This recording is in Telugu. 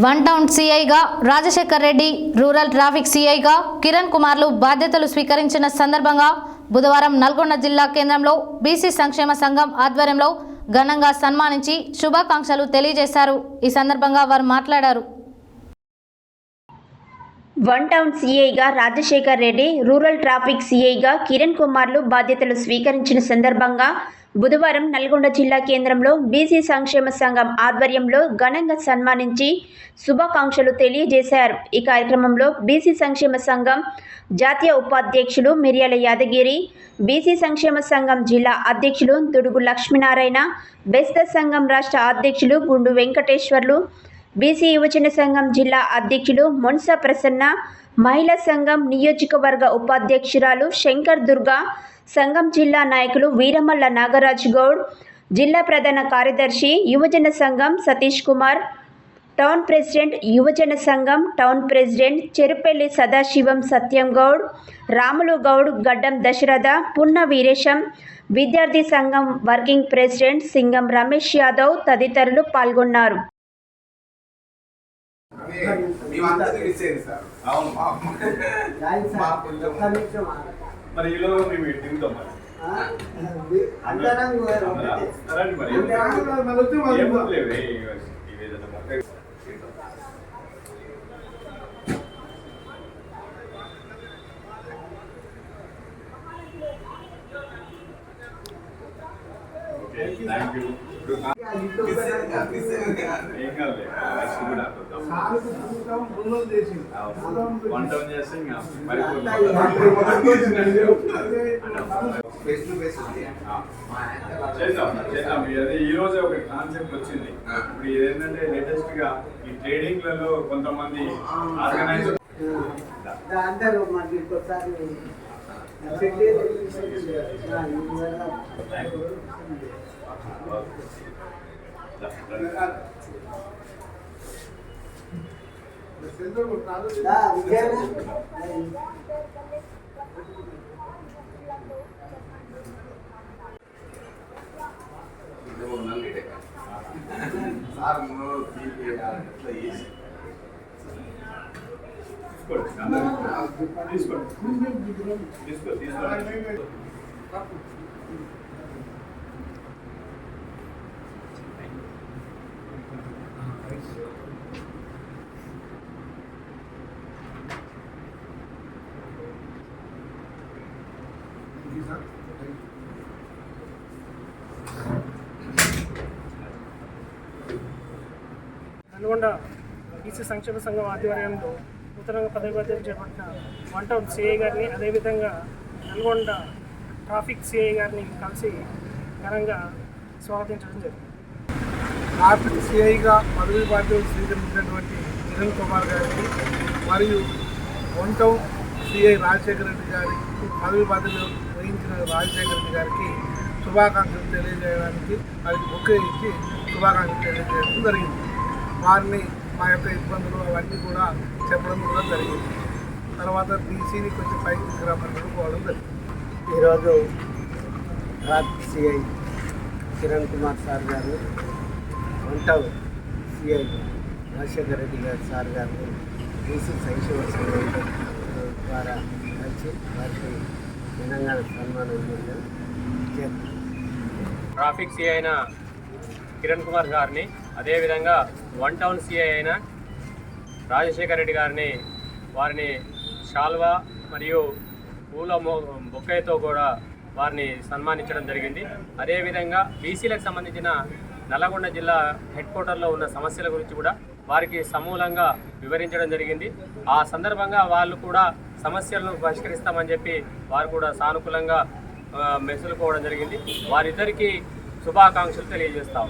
వన్ టౌన్ సీఐగా రాజశేఖర్ రెడ్డి, రూరల్ ట్రాఫిక్ సీఐగా కిరణ్ కుమార్లు బాధ్యతలు స్వీకరించిన సందర్భంగా బుధవారం నల్గొండ జిల్లా కేంద్రంలో బీసీ సంక్షేమ సంఘం ఆధ్వర్యంలో ఘనంగా సన్మానించి శుభాకాంక్షలు తెలియజేశారు. ఈ సందర్భంగా వారు మాట్లాడారు. వన్ టౌన్ సీఐగా రాజశేఖర్ రెడ్డి, రూరల్ ట్రాఫిక్ సీఐగా కిరణ్ కుమార్లు బాధ్యతలు స్వీకరించిన సందర్భంగా బుధవారం నల్గొండ జిల్లా కేంద్రంలో బీసీ సంక్షేమ సంఘం ఆధ్వర్యంలో ఘనంగా సన్మానించి శుభాకాంక్షలు తెలియజేశారు. ఈ కార్యక్రమంలో బీసీ సంక్షేమ సంఘం జాతీయ ఉపాధ్యక్షులు మిర్యాల యాదగిరి, బీసీ సంక్షేమ సంఘం జిల్లా అధ్యక్షులు దుడుగు లక్ష్మీనారాయణ, బెస్త సంఘం రాష్ట్ర అధ్యక్షులు గుండు వెంకటేశ్వర్లు, బీసీ యువజన సంఘం జిల్లా అధ్యక్షులు మొన్సా ప్రసన్న, మహిళా సంఘం నియోజకవర్గ ఉపాధ్యక్షురాలు శంకర్ దుర్గా, సంఘం జిల్లా నాయకులు వీరమల్ల నాగరాజ్ గౌడ్, జిల్లా ప్రధాన కార్యదర్శి యువజన సంఘం సతీష్ కుమార్, టౌన్ ప్రెసిడెంట్ యువజన సంఘం టౌన్ ప్రెసిడెంట్ చెరుపెల్లి సదాశివం సత్యం గౌడ్, రాములు గౌడ్, గడ్డం దశరథ, పున్న వీరేశం, విద్యార్థి సంఘం వర్కింగ్ ప్రెసిడెంట్ సింగం రమేష్ యాదవ్ తదితరులు పాల్గొన్నారు. మరి ఈలో మేము తింటాం థ్యాంక్ యూ. ఈ రోజు ఒక కాన్సెప్ట్ వచ్చింది. ఇప్పుడు ఇదేంటంటే లేటెస్ట్ గా ఈ ట్రేడింగ్ లలో కొంతమంది ఆర్గనైజర్ నల్గొండ బీసీ సంక్షేమ సంఘం ఆధ్వర్యంలో నూతనంగా పదవి బాధ్యతలు చేపట్టిన వన్ టౌన్ సిఐ గారిని, అదేవిధంగా నల్గొండ ట్రాఫిక్ సిఐ గారిని కలిసి ఘనంగా స్వాగతించడం జరిగింది. ట్రాఫిక్ సిఐగా పదవి బాధ్యతలు స్వీకరించినటువంటి కిరణ్ కుమార్ గారికి మరియు one town CI Rajasekhara Reddy గారికి పదవి బాధ్యతలు వహించిన రాజశేఖర రెడ్డి గారికి శుభాకాంక్షలు తెలియజేయడానికి వారికి బొకే ఇచ్చి శుభాకాంక్షలు తెలియజేయడం జరిగింది. వారిని మా యొక్క ఇబ్బందులు అవన్నీ కూడా చెప్పడం కూడా జరిగింది. తర్వాత బీసీని కొంచెం పైకి తీసుకురామని కోవడం జరిగింది. ఈరోజు traffic CI Kiran Kumar sir గారు, one town CI Rajasekhara Reddy గారు సార్ గారిని బీసీ సంక్షేమ సంఘం ద్వారా కలిసి వారికి తెలంగాణ సన్మానం చేస్తారు. ట్రాఫిక్ సిఐ అయిన కిరణ్ కుమార్ గారిని, అదేవిధంగా వన్ టౌన్ సిఐ అయిన రాజశేఖర రెడ్డి గారిని వారిని షాల్వా మరియు పూల బొక్కైతో కూడా వారిని సన్మానించడం జరిగింది. అదేవిధంగా బీసీలకు సంబంధించిన నల్లగొండ జిల్లా హెడ్ క్వార్టర్లో ఉన్న సమస్యల గురించి కూడా వారికి సమూలంగా వివరించడం జరిగింది. ఆ సందర్భంగా వాళ్ళు కూడా సమస్యలను పరిష్కరిస్తామని చెప్పి వారు కూడా సానుకూలంగా మెసులుకోవడం జరిగింది. వారిద్దరికీ శుభాకాంక్షలు తెలియజేస్తాం.